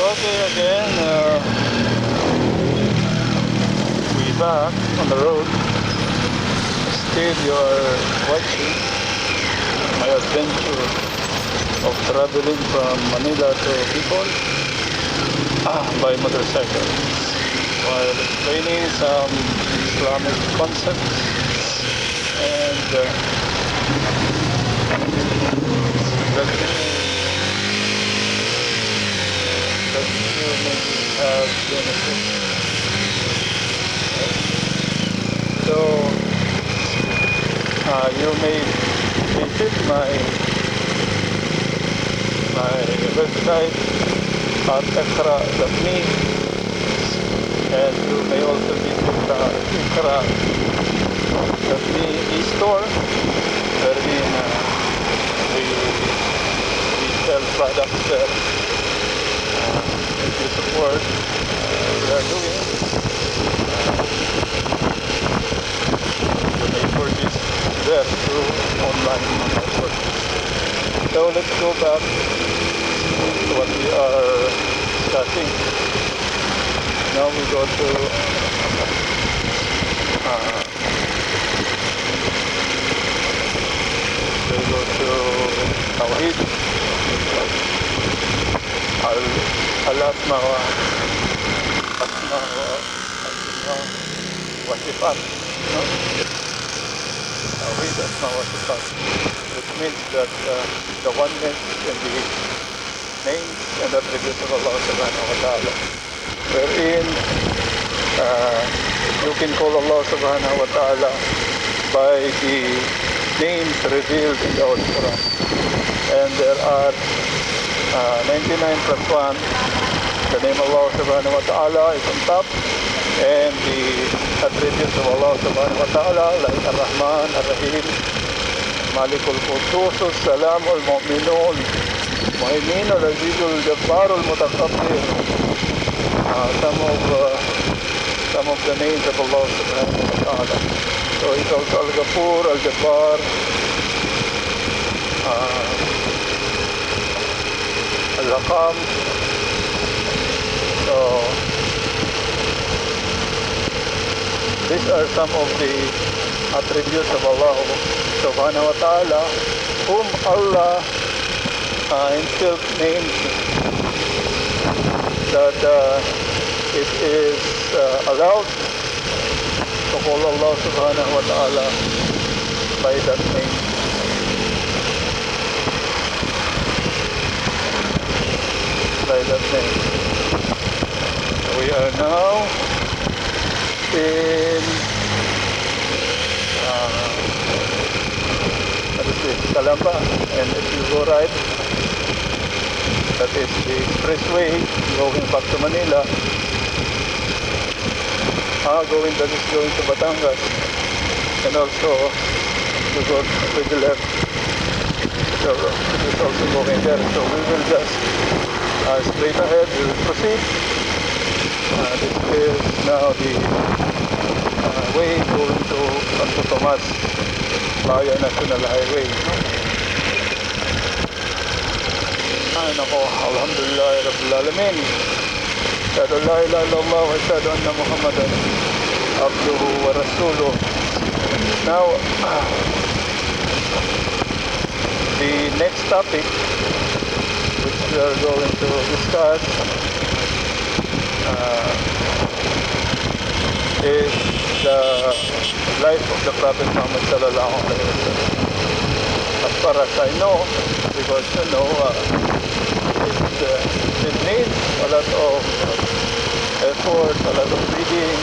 Okay, again, we back on the road. Still you are watching my adventure of traveling from Manila to Bicol by motorcycle while explaining some Islamic concepts and that you maybe have benefit. So you may visit my website at ikra.me, and you may also visit ikra.me e-store wherein we sell products that if you support we are doing. You may purchase there through online purchase. So let's go back to what we are discussing. Now we go to Tawhid al-asma wa sifat, no? Tawhid asma wa sifat, which means that the oneness in the names and attributes of Allah subhanahu wa ta'ala, wherein you can call Allah subhanahu wa ta'ala by the names revealed in the Holy Quran, and there are 99 plus 1. The name of Allah subhanahu wa ta'ala is on top, and the attributes of Allah subhanahu wa ta'ala like Ar-Rahman, Ar-Rahim, Malik al-Qudus, Al-Salam, Al-Mu'minun, Mu'min, Al-Aziz, Al-Jabbar, Al-Mutakabbir. Some of the names of Allah subhanahu wa ta'ala. So it's also Al-Ghafur, Al-Jabbar, Al-Haqam. So these are some of the attributes of Allah subhanahu wa ta'ala, whom Allah himself names that it is allowed to call Allah subhanahu wa ta'ala by that name. We are now in Calamba, and if you go right, that is the expressway going back to Manila. That is going to Batangas, and also to go to the left. So it is also going there. So we will just straight ahead. We will proceed. This is now the way going to Santo Tomas via National Highway. Alhamdulillah Rabbil Alamin. Ashhadu an la ilaha illallah wa ashhadu anna Muhammadan abduhu wa rasuluh. Now, the next topic which we are going to discuss is the life of the Prophet Muhammad sallallahu alaihi wasallam. As far as I know, because it needs a lot of effort, a lot of reading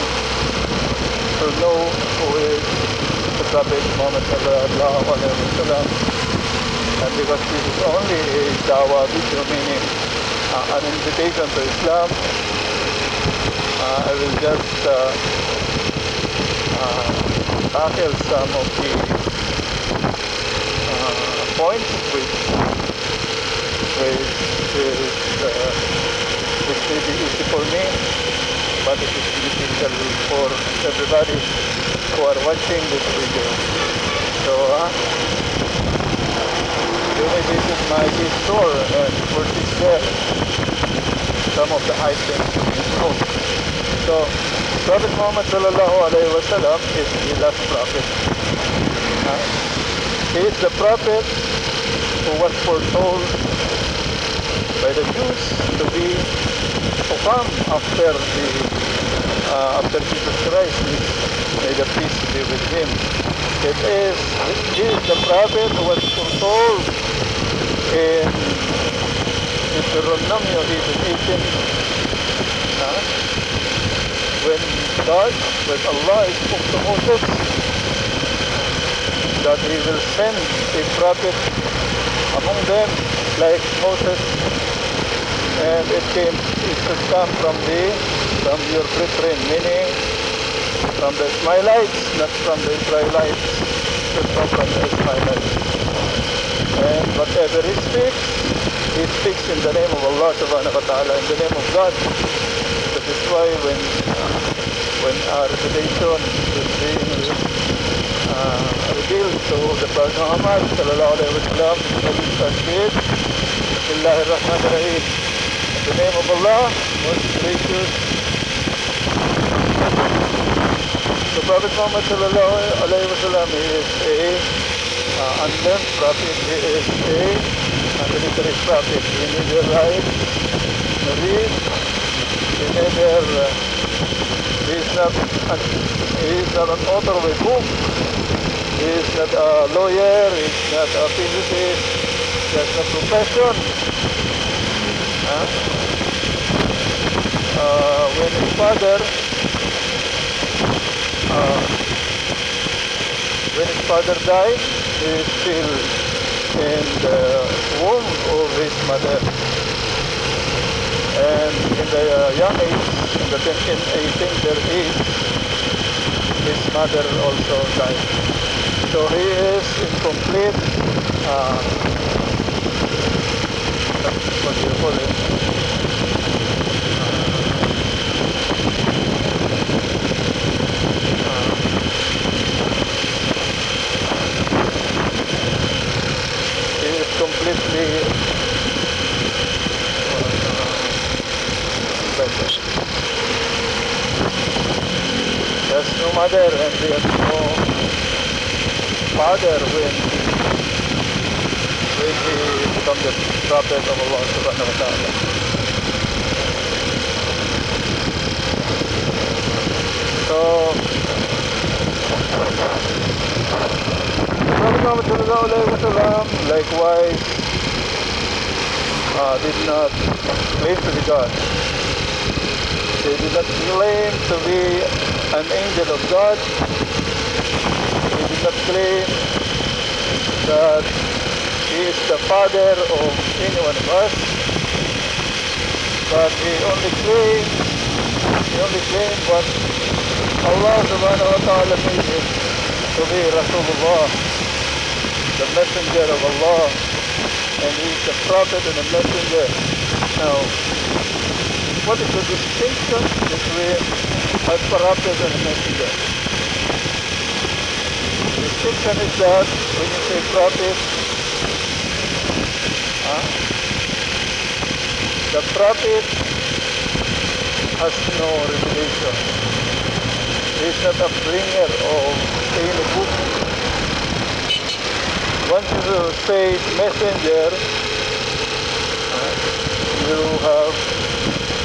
to know who is the Prophet Muhammad sallallahu alaihi wasallam. And because this is only a dawah video, meaning an invitation to Islam, I will just tackle some of the points which may be easy for me, but it is difficult for everybody who are watching this video. So you may visit my store and purchase there. So some of the items in his home. So, Prophet Muhammad sallallahu alaihi wasallam is the last prophet. He is the prophet who was foretold by the Jews to come after Jesus Christ. May the peace be with him. He is the prophet who was foretold in Deuteronomy even 18, when Allah spoke to Moses that he will send a prophet among them like Moses, and it should come from your brethren, meaning from the Ismailites, not from the Israelites. It should come from the Ismailites. And whatever he speaks in the name of Allah subhanahu wa ta'ala, in the name of God. That is why when our revelation is being revealed to the Prophet Muhammad sallallahu alaihi wasallam, it starts with Bismillahir Rahmanir Rahim. In the name of Allah, most gracious. The Prophet Muhammad sallallahu alaihi wasallam is a unlearned prophet. He is an illiterate prophet. He neither writes nor reads. He is not an author of a book. He is not a lawyer. He is not a physicist. He has no profession. When his father died, he is still in the womb of his mother. And in the young age, in the 18 age, his mother also died. So he is incomplete, what do you call it? He is completely there's no mother and there's no father when he becomes the prophet of Allah subhanahu wa ta'ala. So Prophet Muhammad sallallahu alaihi wasallam likewise did not claim to be God. He did not claim to be an angel of God. He did not claim that he is the father of any one of us. But he only claimed what Allah subhanahu wa ta'ala made him to be Rasulullah, the messenger of Allah, and he is the prophet and the messenger. Now, what is the distinction between a prophet and a messenger? The distinction is that when you say prophet, the prophet has no revelation. He is not a bringer of any book. Once you say messenger, you have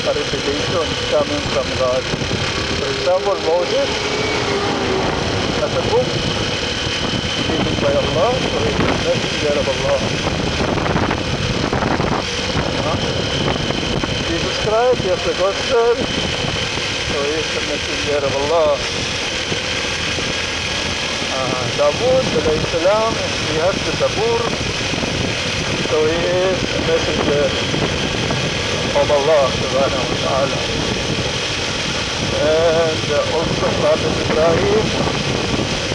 a revelation coming from God. For example, Moses has a book given by Allah, so he is the messenger of Allah. Jesus Christ, he has the gospel, so he is the messenger of Allah. Dawood, alayhi salam, he has the Zabur, so he is a messenger of Allah subhanahu wa ta'ala. And also Prophet Ibrahim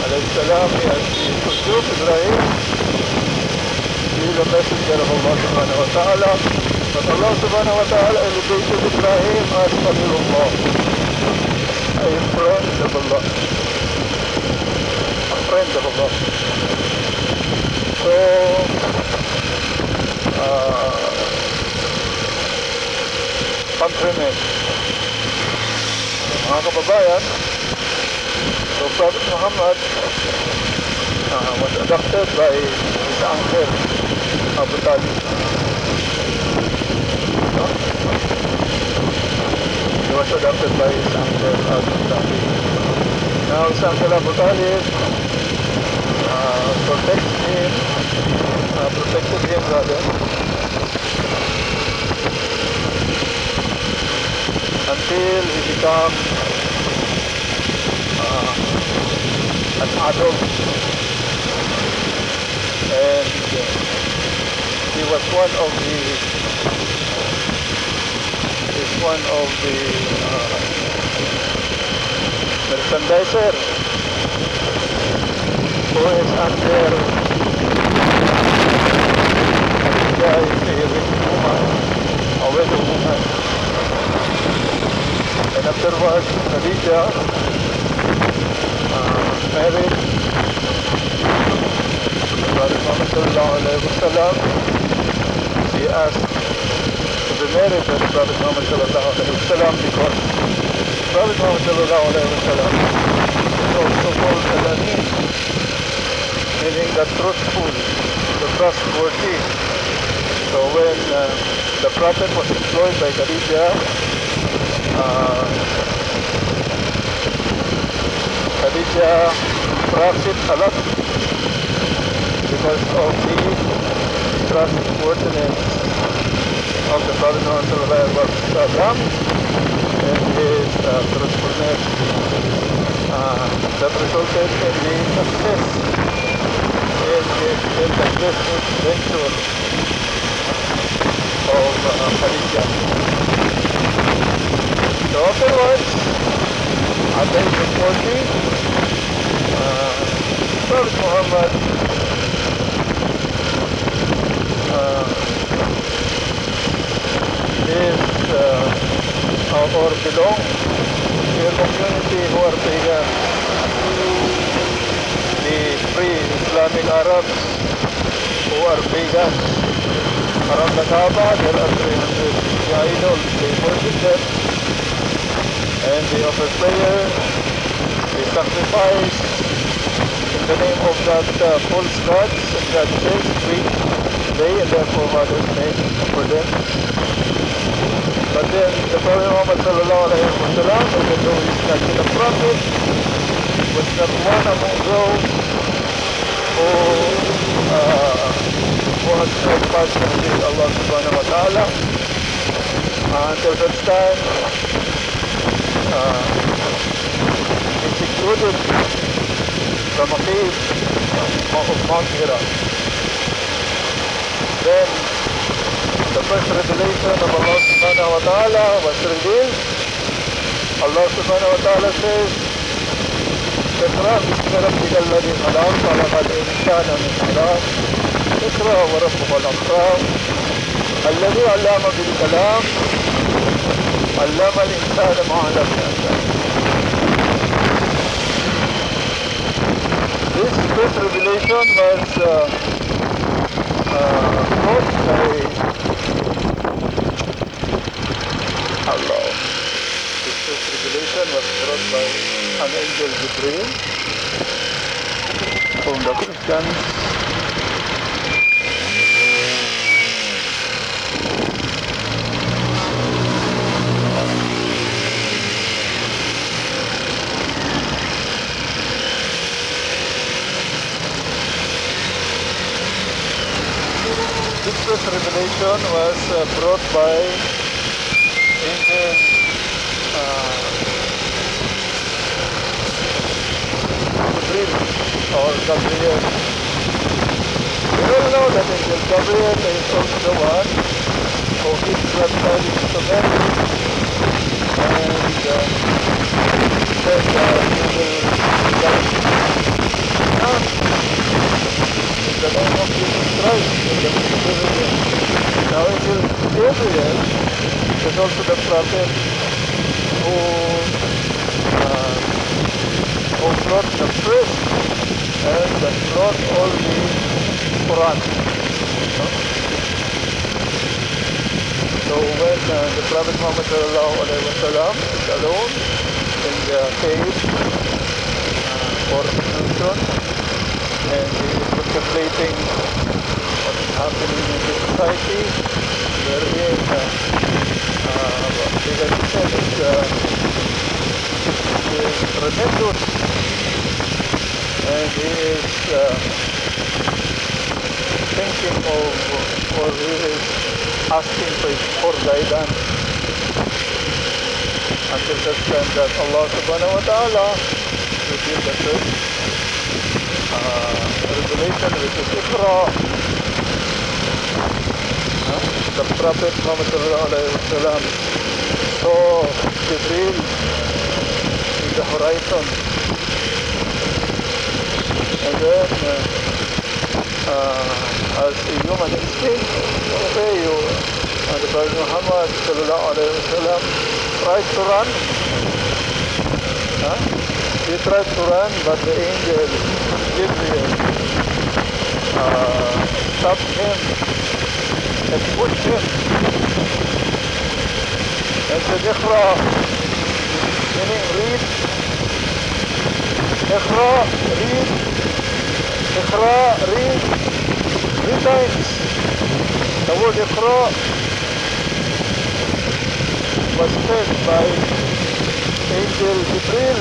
alayhi salam, he has the Suhuf Ibrahim. He is a messenger of Allah subhanahu wa ta'ala. But Allah subhanahu wa ta'ala elevated Ibrahim as Khalilullah, a friend of Allah. A friend of Allah. So kabayan, so Prophet Muhammad was adopted by his uncle, Abu Talib. No? He was adopted by his uncle, Abu Talib. Now, his uncle Abu Talib protected him rather, until he became an adult, and he was one of the merchandiser who is under Khadija, is a rich woman, a widow woman. And afterwards, Khadija married Prophet Muhammad Manila-Bicol. She asked to be married by Prophet Muhammad Manila-Bicol because Prophet Muhammad Manila-Bicol is also called Al-Amin, meaning the truthful, the trustworthy. So when the Prophet was employed by Khadija, Khadija profit a lot because of the trustworthiness of the Prophet Muhammad and his truthfulness that resulted in the success in the business venture of Khadija. So afterwards, at the age of 40, Prophet Muhammad is or belong to a community who are pagan, the pre-Islamic Arabs who are pagan. Around the Kaaba there are 350 idols, they worship them, and they offer prayer, they sacrifice in the name of that false gods, and God says they and their forefathers made for them. But then the Prophet Muhammad sallallahu alayhi wa sallam, even though he is not yet a prophet, was not one among those who has had partner with Allah subhanahu wa ta'ala. Until that time, he secluded from a cave of Mount Hira. Then the first revelation of Allah subhanahu wa ta'ala was revealed. Allah subhanahu wa ta'ala says, اقرأ باسم ربك الذي خلق خلق الإنسان من علق اقرأ وربك الأكرم الذي علم بالكلام علم الإنسان ما لم يعلم. This first revelation was brought by Allah. This first revelation was brought by an angel Jibreel from the Christians. This first revelation was brought by angel Jibreel or Gabriel. We all know that angel Gabriel is also the one who gives blood tidings to Mary, and said he will guide in the name of Jesus Christ, in the Trinity. Now angel Gabriel is also the prophet who brought the first and that brought all the Quran. No? So when the Prophet Muhammad Manila-Bicol Road is alone, in the cave for solution, and he is contemplating what's happening in the society, wherein legalism is tremendous, and he is thinking of, or he is asking for guidance until such time that Allah subhanahu wa ta'ala within the first revelation, which is Iqra, the Prophet Muhammad Manila-Bicol Road saw Jibreel in the horizon, and then as a human instinct, okay, the Prophet Muhammad Manila-Bicol tried to run. He tried to run, but the angel Gabriel stopped him and pushed him and said, Iqra, meaning read. Iqra, read. Iqra, read. 3 times. The word Iqra was said by angel Gabriel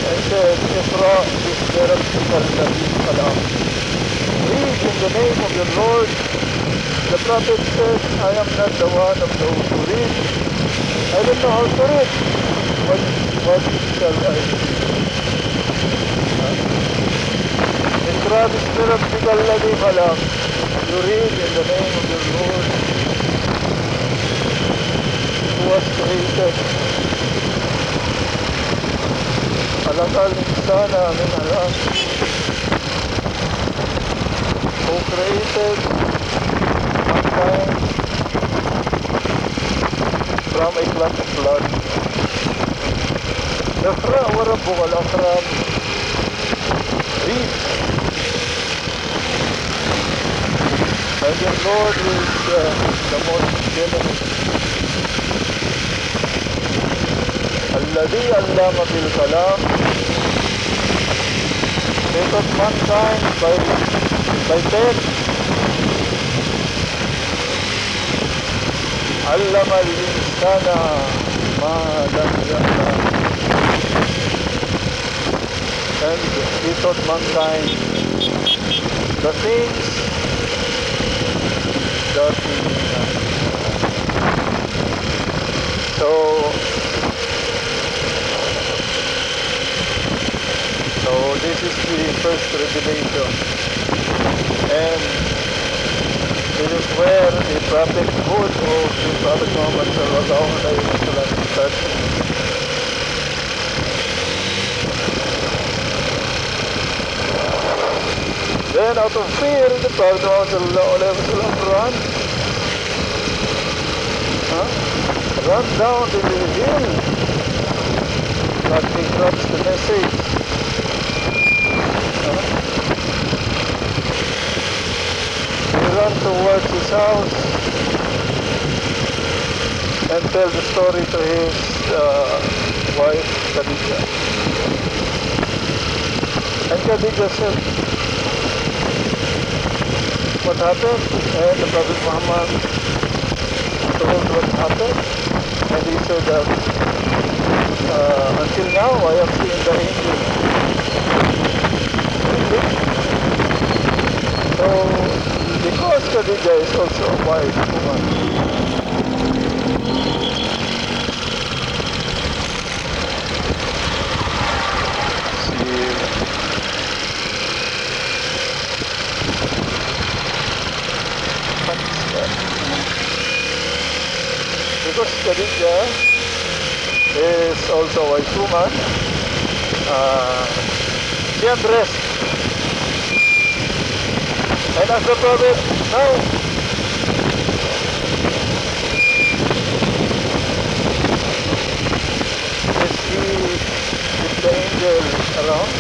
and said, Iqra bismi rabbikal ladhi khalaq. Read in the name of your Lord. The Prophet said, I am not the one of those who read. I don't know how to read. What shall I do? Iqra bismi rabbikal ladhi khalaq. You read in the name of your Lord who was created. خلق الإنسان من علق, who created mankind from a clot of blood. اقرأ وربك الأكرم. Read. And your Lord is the most generous. الذي علم بالكلام, they taught mankind by text. علم الإنسان ما لم يعلم, and he taught mankind the things that he So this is the first revelation, and this is where the prophethood of the Prophet Muhammad starts. Then out of fear, the Prophet Muhammad run down the hill, but he drops the message. He ran towards his house and tell the story to his wife Khadija. And Khadija said, what happened? And the Prophet Muhammad told what happened, and he said that until now I have seen the angel. So because Khadija is also a wise woman, because Khadija is also a wise woman, she undressed and asked the Prophet, now is the angel around?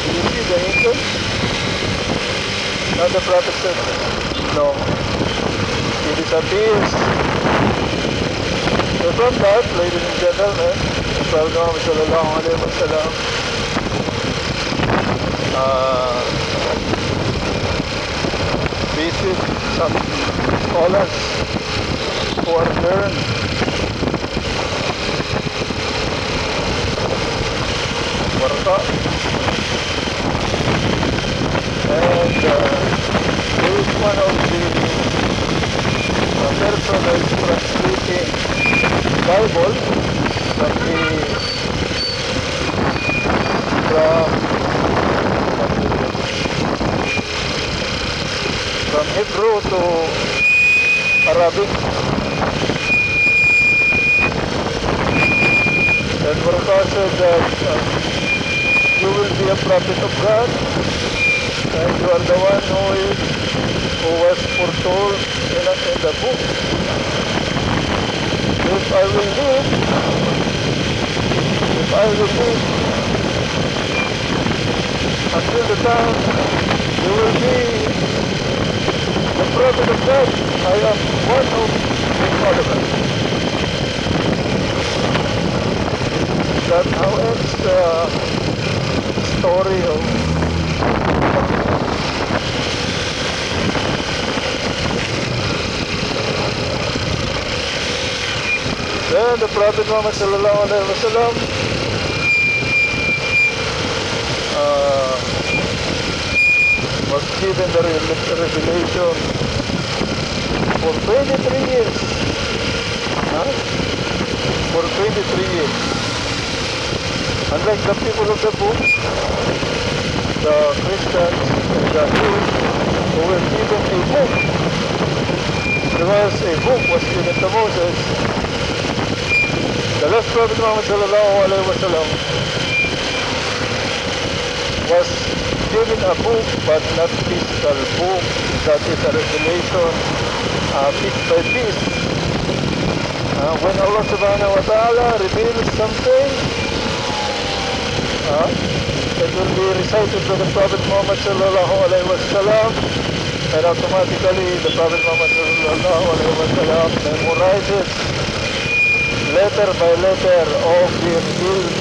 Do you see the angel? Now the Prophet said, no, he disappears So from that, ladies and gentlemen, the Prophet Muhammad sallallahu alaihi wasallam visit some scholars who are learned. Warqa. And he is one of the person who is translating Bible from from Hebrew to Arabic. And Warqa said that you will be a prophet of God, and you are the one who was foretold in the book. If I will live until the time you will be the prophet of God, I am one of the followers. That's how ends the story of then the Prophet Muhammad sallallahu alaihi wasallam was given the revelation for 23 years. For 23 years. Unlike the people of the book, the Christians and the Jews who were given a book. Because a book was given to Moses. The last Prophet Muhammad sallallahu alaihi wasallam was given a book, but not physical book. That is a revelation, piece by piece. When Allah subhanahu wa ta'ala reveals something, it will be recited to the Prophet Muhammad sallallahu alaihi wasallam, and automatically the Prophet Muhammad sallallahu alaihi wasallam memorizes letter by letter of the revealed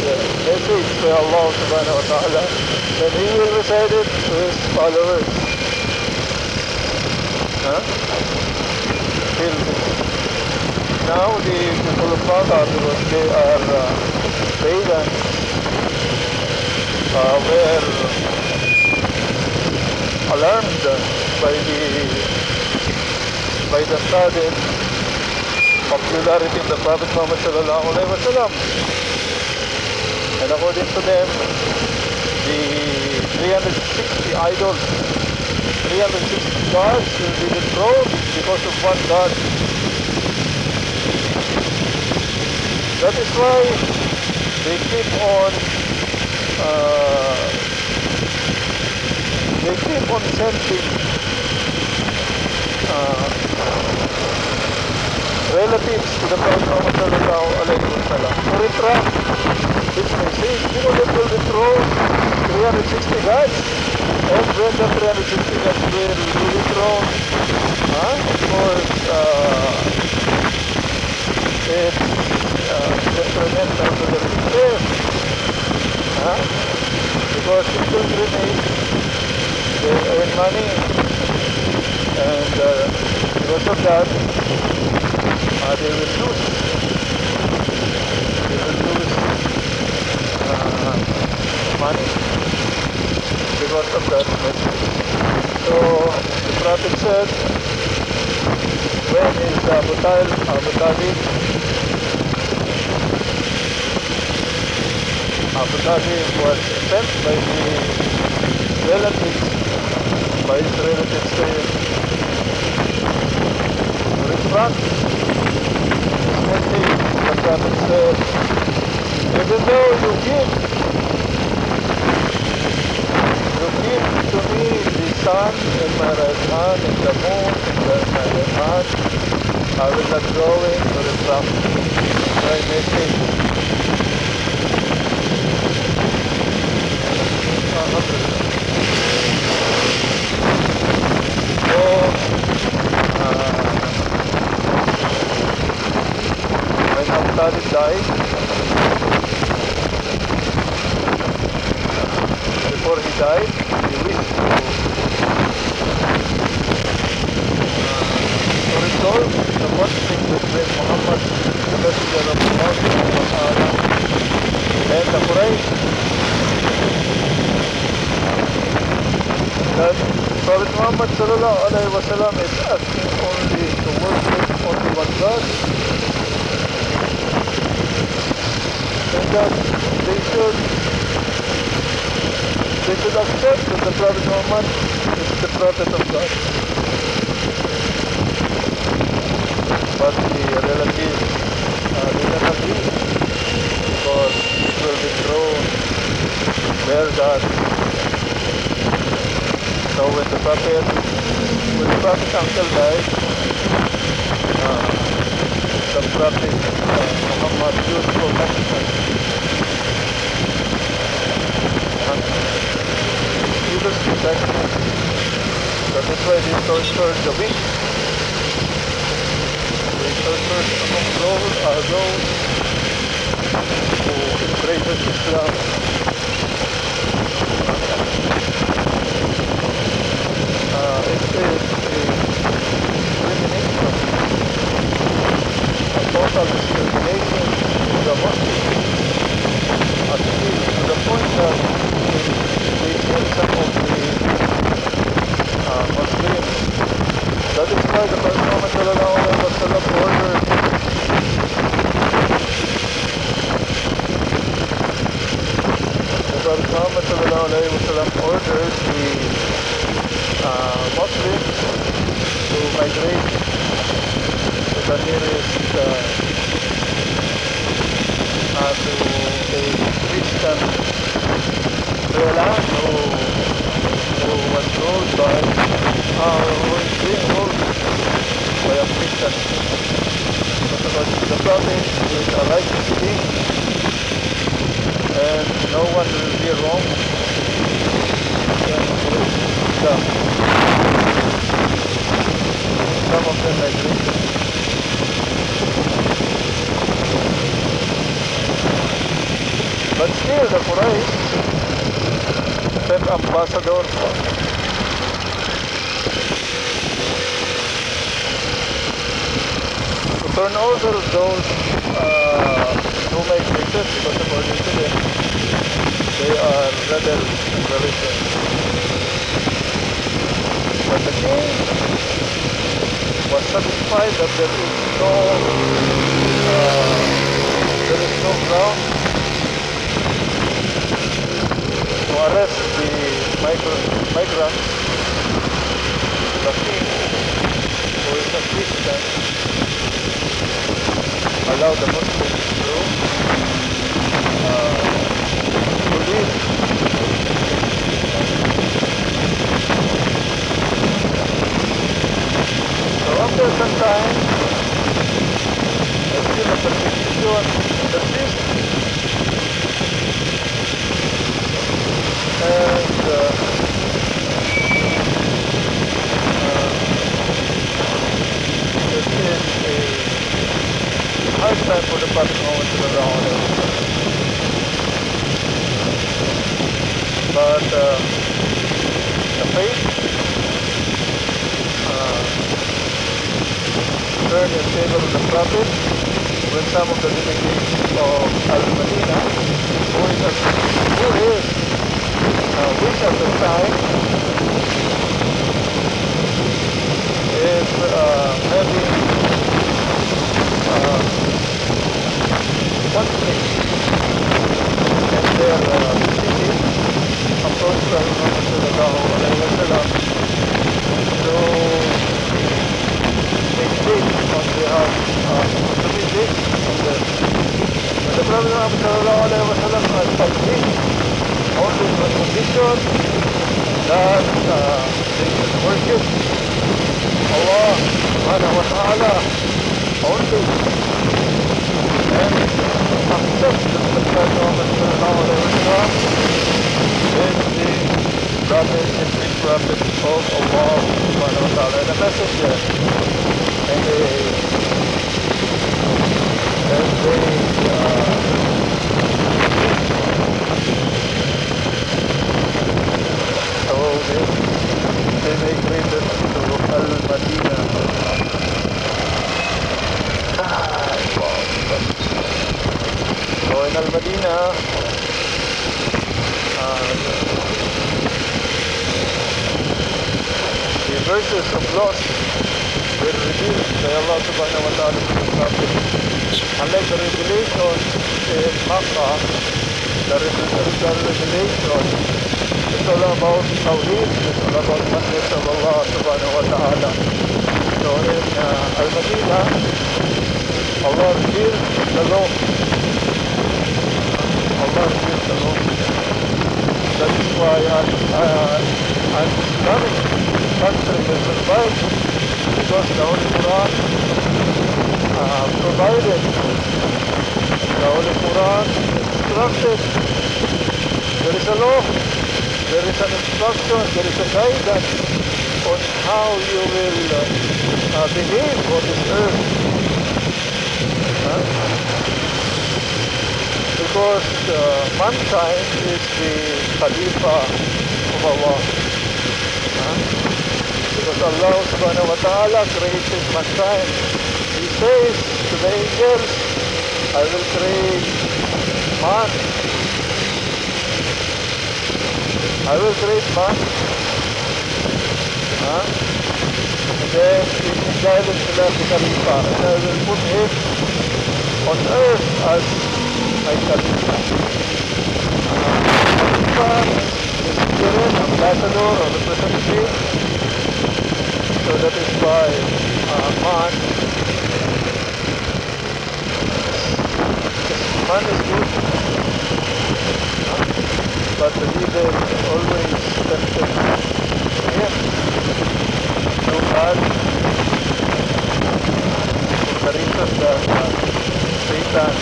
message by Allah subhanahu wa ta'ala, and he will recite it to his followers. Now the people of Makkah, because they are pagans, were alarmed by the sudden popularity of the Prophet Muhammad sallallahu alaihi wasallam. And according to them, the 360 idols, 360 gods will be destroyed because of one God. That is why they keep on sending relatives to the Prophet Muhammad sallallahu alaihi wasallam to retract this message. You know, they will destroy 360 gods, and when the 360 gods will be destroyed, of course, it's detrimental to the religion, because in pilgrimage they earn money, and because of that they will lose money because of that message. So the Prophet said, when is Abu Talib was sent by his relatives to refront his message. The Prophet said, even though you give to me the sun in my right hand and the moon in my left hand, I will not go in to refract my message. So when died, he wished to resolve the conflict between Muhammad, the messenger of Allah, and the Quraysh. That Prophet Muhammad sallallahu alaihi wasallam is asking only to worship only one God, and that they should accept that the Prophet Muhammad is the Prophet of God. But the relatives didn't agree because it will dethrone their God. So when the Prophet's uncle died, the Prophet Muhammad used compassion and he was protected. That is why they tortured the weak. They tortured among those who embraced Islam. It is a discrimination, a total discrimination in the Muslims, actually to the point that they kill some of the Muslims. That is why the Prophet Muhammad sallallahu alaihi wasallam ordered the Muslims to migrate to the nearest to a Christian land who was ruled by who is being ruled by a Christian. Because the Prophet is a righteous king and no one will be wrong when some of them migrated. But still the Quraysh sent ambassadors to turn over those who migrated, because according to them they are rebels and rebellions. But the king was satisfied that there is no ground to arrest the migrants. The king, who is a Christian, allowed the Muslims to live. So after some time, there's still a persecution persists, and it is a hard time for the Prophet Muhammad sallallahu alaihi wasallam. But the faith turned in favor of the Prophet when some of the delegates of Al-Madinah, who is which at the time is having conflict in their city, approached Prophet Muhammad sallallahu alaihi wasallam to mediate on behalf to mediate on them. But the Prophet Muhammad sallallahu alaihi wasallam agreed only on condition that they should worship Allah subhanahu wa ta'ala only, and accept that the Prophet Muhammad sallallahu alaihi wasallam is the Prophet, is the Prophet of Allah subhanahu wa ta'ala, and a messenger. And curses of loss were revealed by Allah subhanahu wa ta'ala to the Prophet. Unlike the revelation in Makkah, the revelation is all about Tawheed, it's all about oneness of Allah subhanahu wa ta'ala. So in Al-Madinah, Allah revealed the law. Allah revealed the law. That is why an Islamic country will survive, because the Holy Quran provided, the Holy Quran instructed. There is a law, there is an instruction, there is a guidance on how you will behave on this earth. Because mankind is the Khalifa of Allah. Because Allah subhanahu wa ta'ala created mankind. He says to the angels, I will create man. I will create man. And then he guided to the Khalifa. And I will put him on earth as my Khalifa. Khalifa is spirit, ambassador, or representative. So that is why man is good, but the leader is always tempted him to bad, for the reason that Satan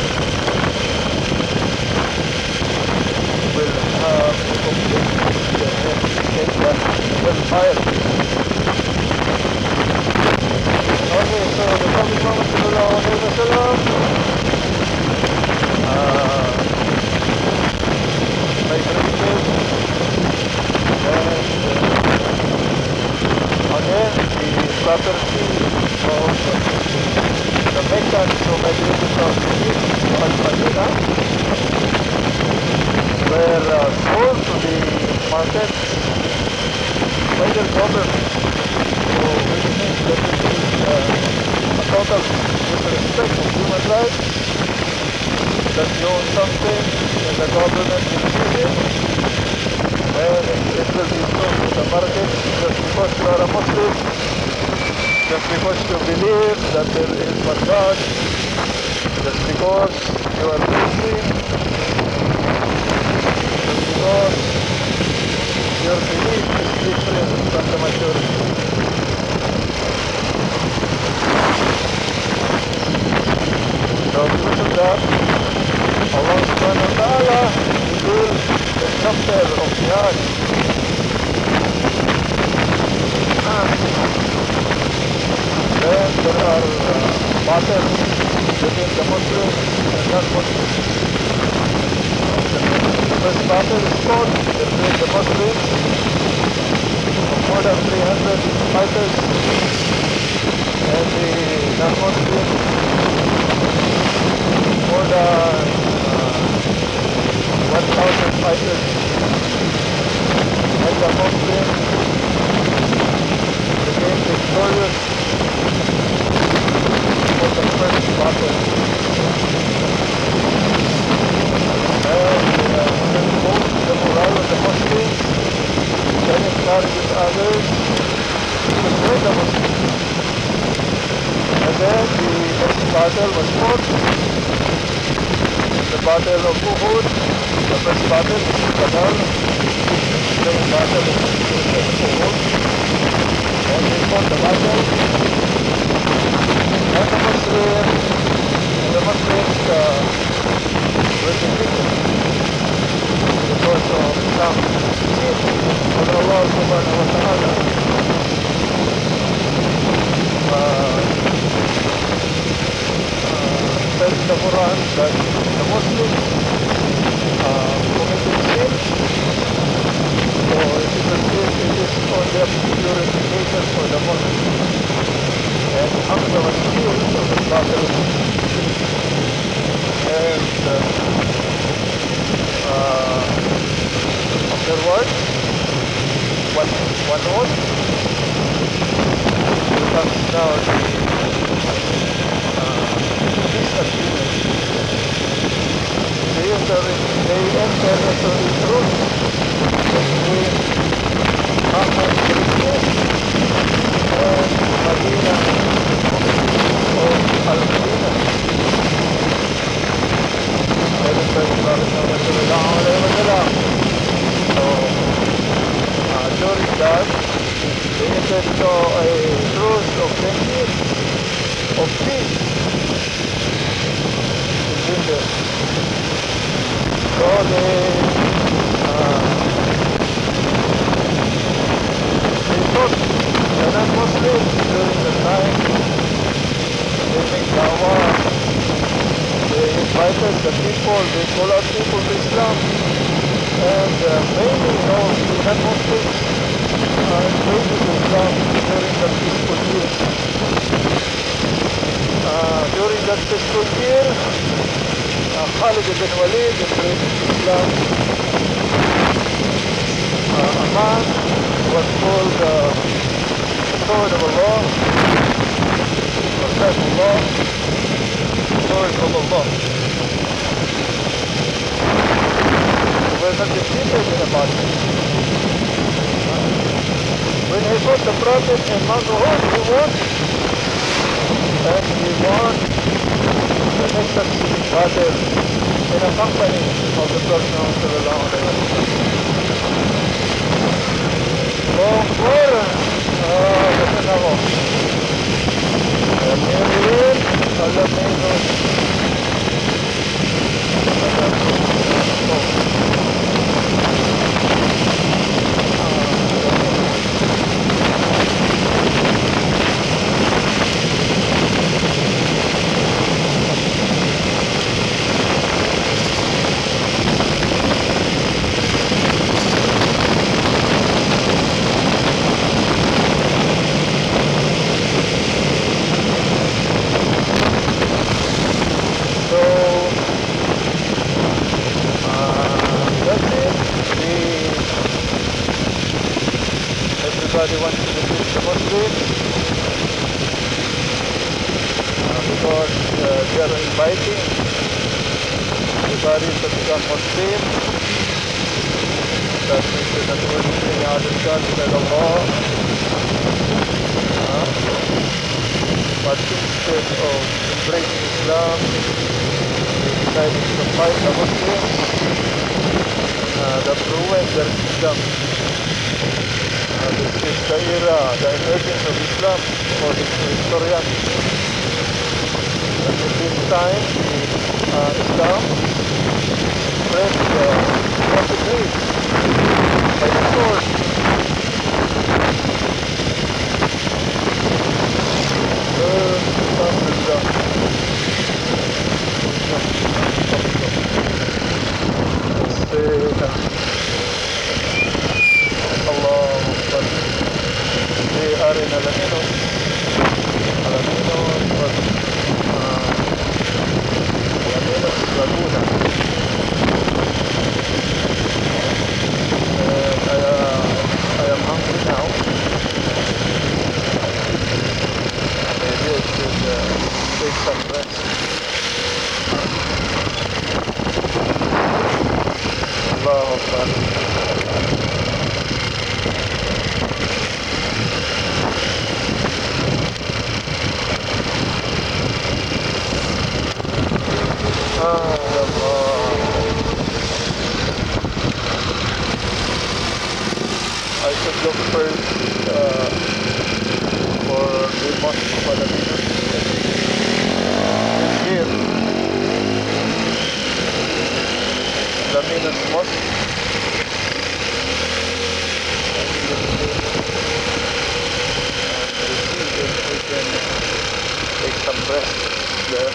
will have to complete the fire. Okay, so the Prophet Muhammad Manila-Bicol Road migrated, and again the property of the Meccans who migrated from Egypt to Al-Madinah were sold to the market by their government. So we think that it is a total disrespect of human rights, that you own something and the government will seize it, and it will be sold to the market just because you are a Muslim, just because you believe that there is one God, just because you are Muslim, just because your belief is different from the majority. So because of that, Allah subhanahu wa ta'ala revealed the chapter of jihad. Then there are battles between the Muslims and non-Muslims. The first battle is fought between the Muslims of more than 300 fighters and the non-Muslims more than 1,000 fighters, and the Muslims became victorious for the first battle. And both the morale of the Muslims then encourages others to join the Muslims. And then the next battle was fought. The battle of Uhud, the first battle is Badr, the second battle is Uhud, and they fought the battle, and the Muslims were defeated because of some sin of Allah subhanahu wa ta'ala. Says in the Quran that the Muslims committed sin, so it is a sin, it is only a purification for the Muslims. And Hamza was killed in the battle, and afterwards one oath becomes now peace agreement. They enter into a truce between Muhammad Christian and Medina of Al-Medina. Meron tayo Prophet Muhammad Manila-Bicol Road. So, during that, they entered into a truce of 10 years of peace between them. So they taught the non-Muslims during the time they make dawah. They invited the people, they call out people to Islam, and many of the non-Muslims embraced Islam during the peaceful years. During that peaceful year, Khalid ibn Walid embraced Islam. A man was called Sword of Allah, or Saifullah, Sword of Allah. Were not defeated in a battle. When he fought the Prophet in Mount Uhud, he won. And he won the next succeeding battle in a company of the Prophet Muhammad sallallahu alaihi wasallam. Kasi ako. Meron, alam meron. Everybody wants to defeat the Muslims because they are inviting everybody to become Muslim. That means that not worship any other God but Allah. But instead of embracing Islam, they decided to fight the Muslims that ruined their kingdom. This is the era, the emergence of Islam, according to historians. And in this time, Islam spread rapidly by the sword. Arin Alaminos Laguna. I am hungry now. Maybe I should take some rest. Allahu Akbar. I should look first for the mosque of Alaminos. It's here. Alaminos Mosque. And we see if we can take some rest there.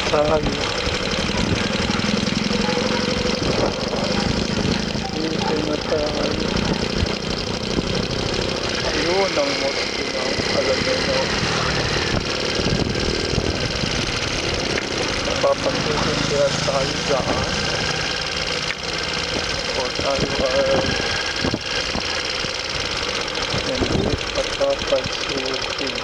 tayo. Dito na tayo. Ayun ang mosque ng Alamino. Papantusin kaya tayo daan. O tayo ay hindi patapagsukin.